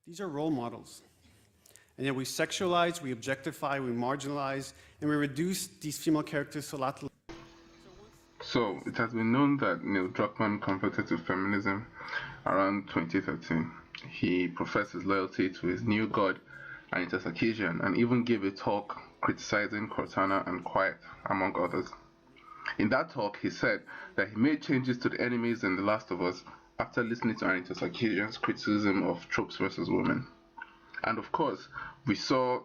These are role models. And yet we sexualize, we objectify, we marginalize, and we reduce these female characters to a lot. So it has been known that Neil Druckman converted to feminism around 2013. He professed his loyalty to his new god, Anita Sarkeesian, and even gave a talk criticizing Cortana and Quiet, among others. In that talk, he said that he made changes to the enemies in The Last of Us after listening to Anita Sarkeesian's criticism of tropes versus women. And of course, we saw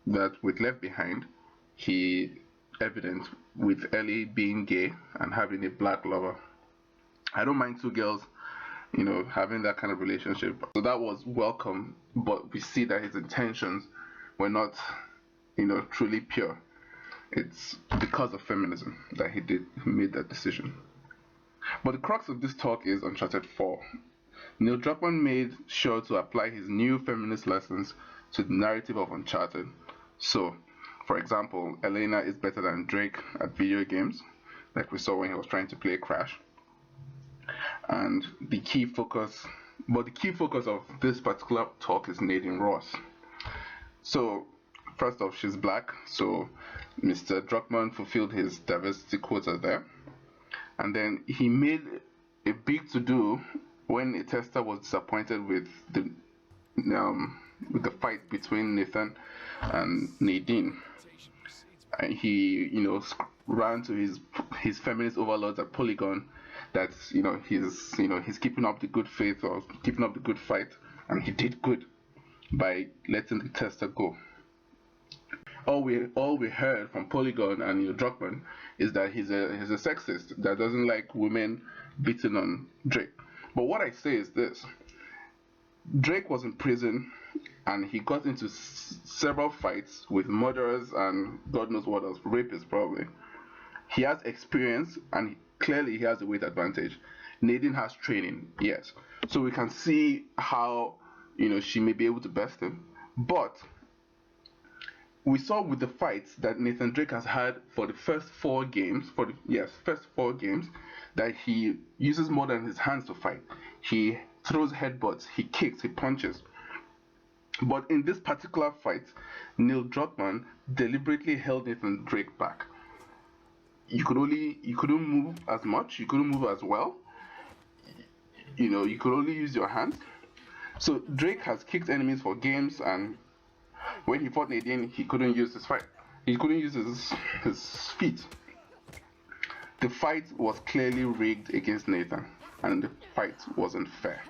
that with Left Behind, he evident with Ellie being gay and having a black lover. I don't mind two girls, having that kind of relationship. So that was welcome, but we see that his intentions were not, truly pure. It's because of feminism that he made that decision. But the crux of this talk is Uncharted 4. Neil Druckmann made sure to apply his new feminist lessons to the narrative of Uncharted. So, for example, Elena is better than Drake at video games, like we saw when he was trying to play Crash. And the key focus of this particular talk is Nadine Ross. So, first off, she's black, so Mr. Druckmann fulfilled his diversity quota there. And then he made a big to-do when a tester was disappointed with the fight between Nathan and Nadine. And he, ran to his feminist overlords at Polygon that he's keeping up the good faith or keeping up the good fight, and he did good by letting the tester go. All we heard from Polygon and Druckman is that he's a sexist that doesn't like women beating on Drake. But what I say is this: Drake was in prison and he got into several fights with murderers and God knows what else, rapists probably. He has experience and clearly he has a weight advantage. Nadine has training, yes. So we can see how she may be able to best him. But we saw with the fights that Nathan Drake has had for the first four games, that he uses more than his hands to fight. He throws headbutts, he kicks, he punches. But in this particular fight, Neil Druckmann deliberately held Nathan Drake back. You couldn't move as much, you couldn't move as well. You could only use your hands. So Drake has kicked enemies for games, and when he fought Nadine, he couldn't use his feet. The fight was clearly rigged against Nathan, and the fight wasn't fair.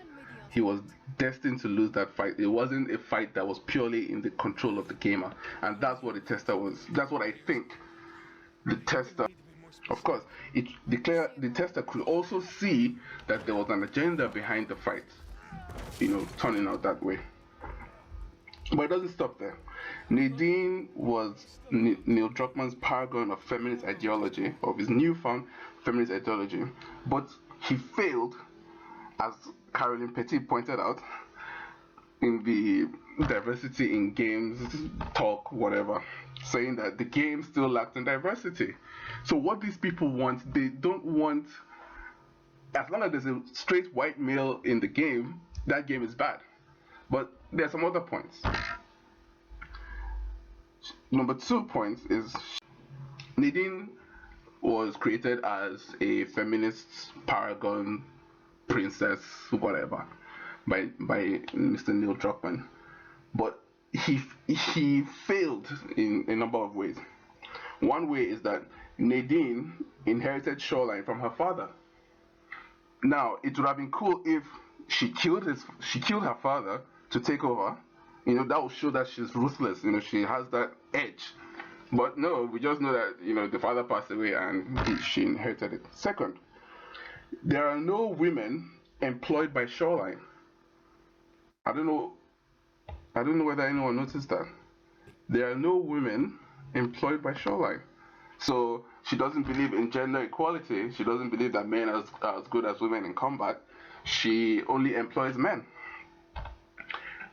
He was destined to lose that fight. It wasn't a fight that was purely in the control of the gamer, and that's what the tester was. That's what I think the tester. Of course, the tester could also see that there was an agenda behind the fight, turning out that way. But it doesn't stop there. Nadine was Neil Druckmann's paragon of feminist ideology, of his newfound feminist ideology, but he failed, as Caroline Petit pointed out, in the diversity in games talk, whatever, saying that the game still lacked in diversity. So what these people want, they don't want, as long as there's a straight white male in the game, that game is bad. But there are some other points. Number 2 point is Nadine was created as a feminist paragon, princess, whatever, by Mr. Neil Druckmann. But he failed in a number of ways. One way is that Nadine inherited Shoreline from her father. Now, it would have been cool if she killed her father to take over. That will show that she's ruthless. She has that edge. But no, we just know that the father passed away and she inherited it. Second, there are no women employed by Shoreline. I don't know whether anyone noticed that. There are no women employed by Shoreline. So she doesn't believe in gender equality. She doesn't believe that men are as good as women in combat. She only employs men.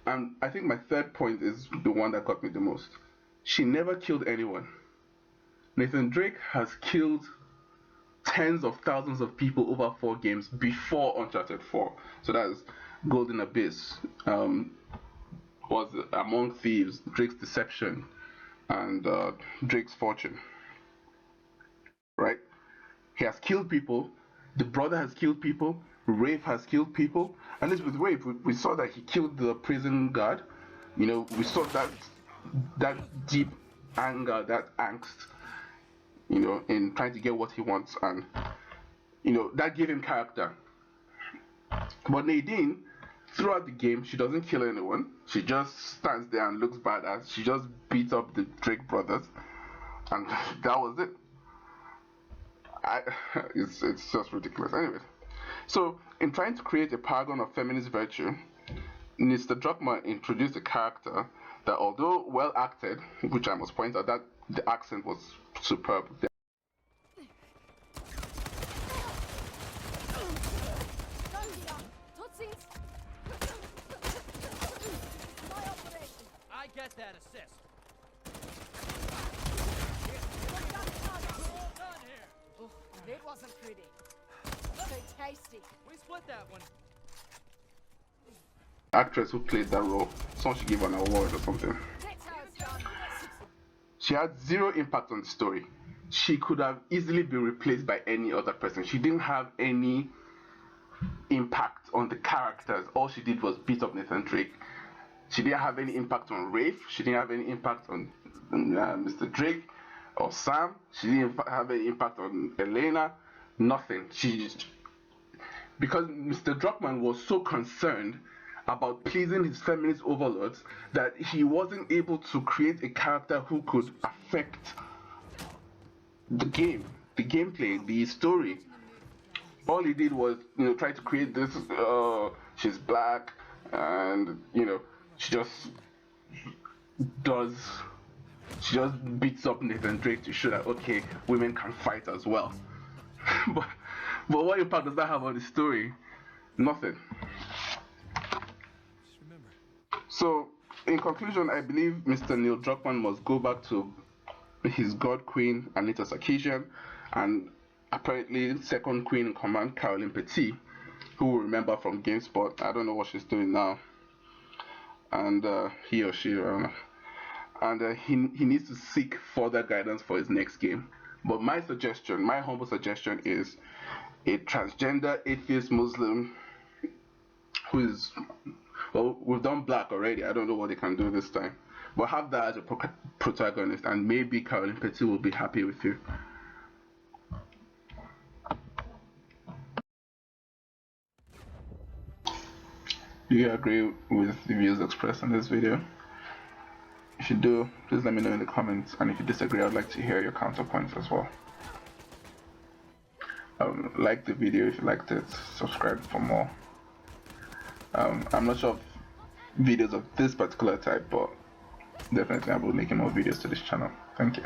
And I think my third point is the one that got me the most. She never killed anyone. Nathan Drake has killed tens of thousands of people over 4 games before Uncharted 4. So that's Golden Abyss, was among thieves, Drake's deception, and Drake's fortune. Right? He has killed people. The brother has killed people. Rafe has killed people. And this with Rafe, we saw that he killed the prison guard. You know, we saw that deep anger, that angst, you know, in trying to get what he wants, and you know that gave him character. But Nadine, throughout the game, she doesn't kill anyone. She just stands there and looks badass. She just beats up the Drake brothers, and that was it. It's just ridiculous. Anyway, so in trying to create a paragon of feminist virtue, Mr. Druckman introduced a character that, although well acted, which I must point out that the accent was superb. I get that assist. All done here. Oh, that wasn't pretty. So tasty. We split that one. Actress who played that role, someone should give her an award or something. That's how it's done. She had zero impact on the story. She could have easily been replaced by any other person. She didn't have any impact on the characters. All she did was beat up Nathan Drake. She didn't have any impact on Rafe. She didn't have any impact on Mr. Drake or Sam. She didn't have any impact on Elena. Nothing. Because Mr. Druckman was so concerned about pleasing his feminist overlords that he wasn't able to create a character who could affect the game, the gameplay, the story. All he did was, you know, try to create this. She's black, and you know, she just beats up Nathan Drake to show that okay, women can fight as well. but what impact does that have on the story? Nothing. So, in conclusion, I believe Mr. Neil Druckmann must go back to his God Queen, Anita Sarkeesian, and apparently second Queen in command, Caroline Petit, who will remember from GameSpot. I don't know what she's doing now. And he or she, I don't know. And he needs to seek further guidance for his next game. But my humble suggestion is a transgender atheist Muslim who is, well, we've done black already. I don't know what they can do this time. But have that as a protagonist, and maybe Caroline Petit will be happy with you. Do you agree with the views expressed in this video? If you do, please let me know in the comments, and if you disagree, I'd like to hear your counterpoints as well. Like the video if you liked it, subscribe for more. I'm not sure of videos of this particular type, but definitely I will be making more videos to this channel. Thank you.